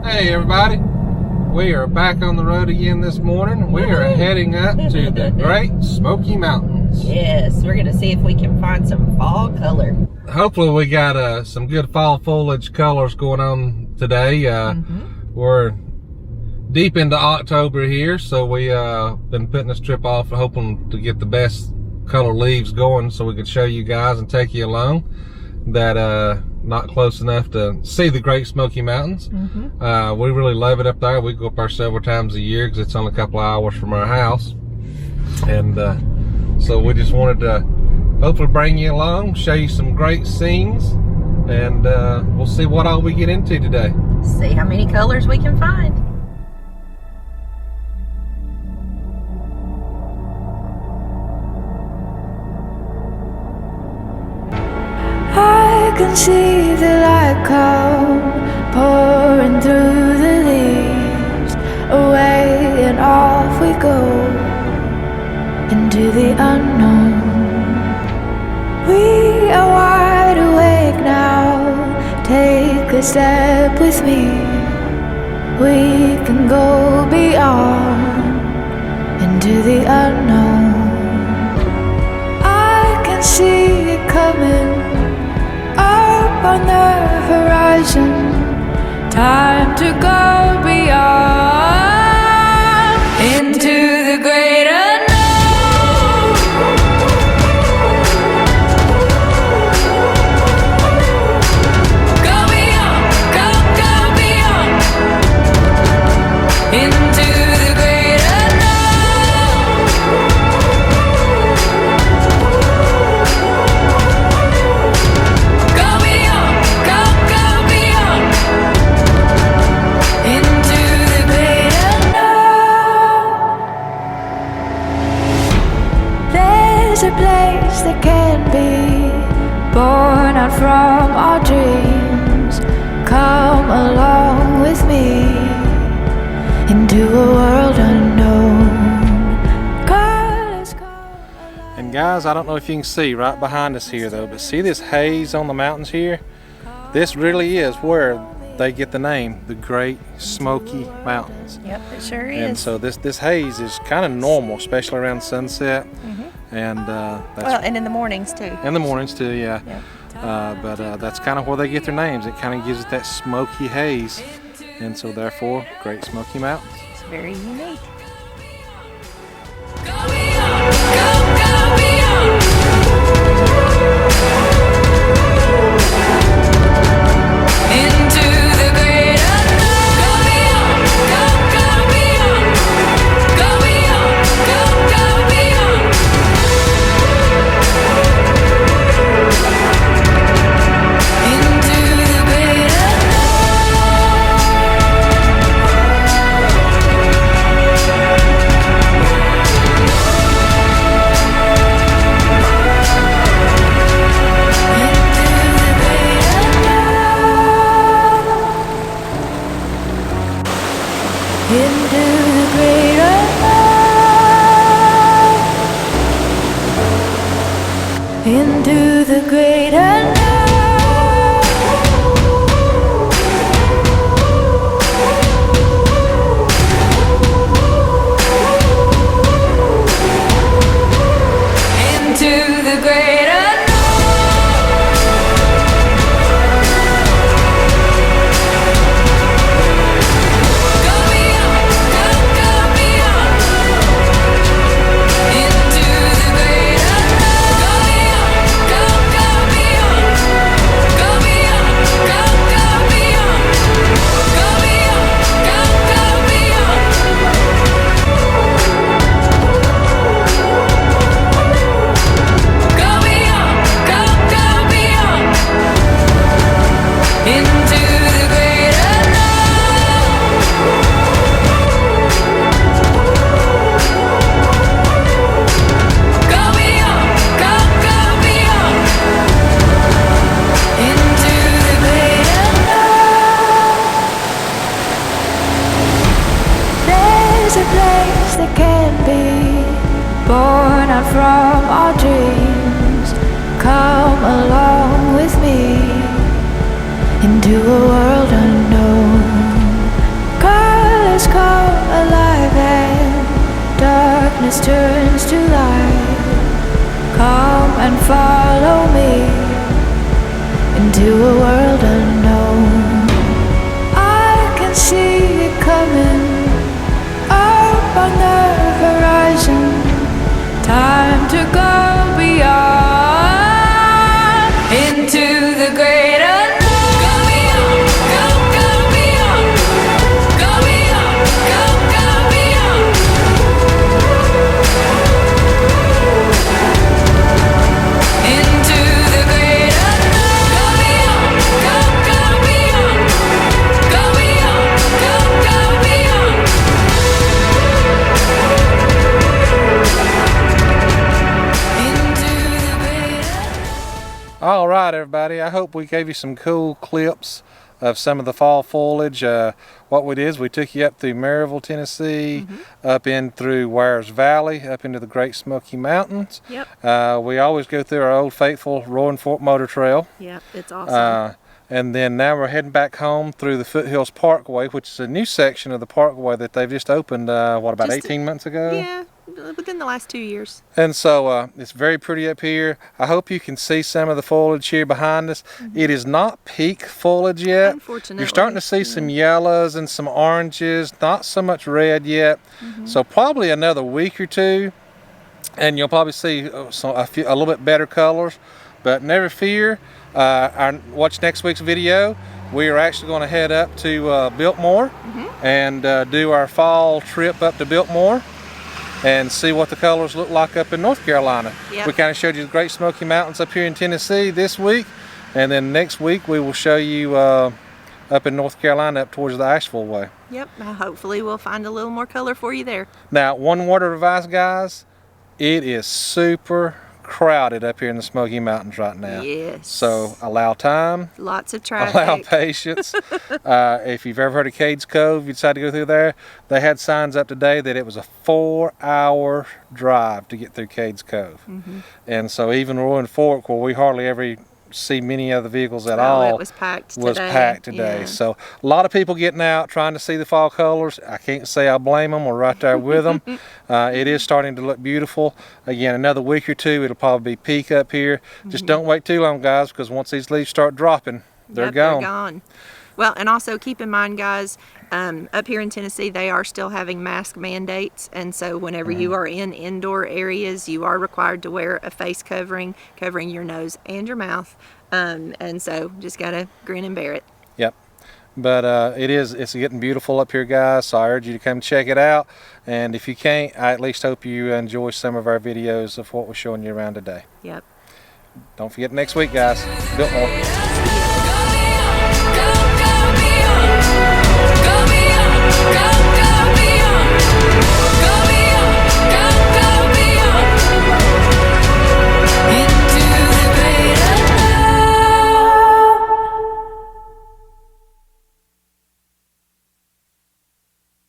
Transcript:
Hey everybody, we are back on the road again this morning. We are heading up to the Great Smoky Mountains. Yes, we're going to see if we can find some fall color. Hopefully we got some good fall foliage colors going on today. We're deep into October here, so we been putting this trip off hoping to get the best color leaves going so we could show you guys and take you along that not close enough to see the Great Smoky Mountains. We really love it up there. We go up there several times a year because it's only a couple of hours from our house, and so we just wanted to hopefully bring you along, show you some great scenes, and we'll see what all we get into today. See how many colors we can find. I can see the light come pouring through the leaves. Away and off we go into the unknown. We are wide awake now. Take a step with me. We can go beyond into the unknown. I can see it coming on the horizon, time to go beyond into the great unknown. Go beyond, go beyond into the great unknown. Go beyond into the great unknown. There's a place that can be born out from our dreams. Come along with me into a world unknown. And guys, I don't know if you can see right behind us here though, but see this haze on the mountains here? This really is where they get the name, the Great Smoky Mountains. Yep, it sure is. And so this haze is kind of normal, especially around sunset. And that's, well, and in the mornings too. in the mornings too, yeah. Yep. But that's kind of where they get their names. It kind of gives it that smoky haze, and so therefore Great Smoky Mountains. It's very unique. Go beyond, go beyond. Into the great unknown. Go beyond, go beyond. Go beyond, go beyond. Into the great into the great unknown. Into the great unknown. Into the great from our dreams. Come along with me into follow me into a world unknown. I can see it coming up on the horizon. Time to go beyond into the great unknown. Go beyond, go beyond. Go beyond, go beyond. Into the great unknown. Go beyond, go beyond. Go beyond, go beyond. Into the great unknown. All right, everybody. I hope we gave you some cool clips of some of the fall foliage. What we did is we took you up through Maryville, Tennessee, up in through Wares Valley, up into the Great Smoky Mountains. Yep. We always go through our old faithful Roaring Fork Motor Trail. Yep, it's awesome. And then now we're heading back home through the Foothills Parkway, which is a new section of the parkway that they've just opened, what, about Just 18 months ago? Yeah, within the last 2 years. And so it's very pretty up here. I hope you can see some of the foliage here behind us. It is not peak foliage yet. Unfortunately. You're starting to see some yellows and some oranges, not so much red yet. So probably another week or two, and you'll probably see a little bit better colors. But never fear, watch next week's video. We are actually going to head up to Biltmore and do our fall trip up to Biltmore and see what the colors look like up in North Carolina. Yep. We kind of showed you the Great Smoky Mountains up here in Tennessee this week, and then next week we will show you up in North Carolina up towards the Asheville way. Yep, hopefully we'll find a little more color for you there. Now, one word of advice, guys, it is super crowded up here in the Smoky Mountains right now. Yes. So allow time, Lots of traffic. allow patience. If you've ever heard of Cades Cove, you decide to go through there, they had signs up today that it was a 4-hour drive to get through Cades Cove. And so even Roaring Fork, where we hardly ever see many other vehicles at all, It was packed today. Yeah. So a lot of people getting out trying to see the fall colors. I can't say I blame them. We're right there with them. It is starting to look beautiful. Again, another week or two, it'll probably be peak up here. Just don't wait too long, guys, because once these leaves start dropping, they're gone. They're gone. Well, and also keep in mind, guys, up here in Tennessee, they are still having mask mandates. And so whenever you are in indoor areas, you are required to wear a face covering your nose and your mouth. And so just got to grin and bear it. Yep. But it's getting beautiful up here, guys, so I urge you to come check it out. And if you can't, I at least hope you enjoy some of our videos of what we're showing you around today. Yep. Don't forget next week, guys. Biltmore.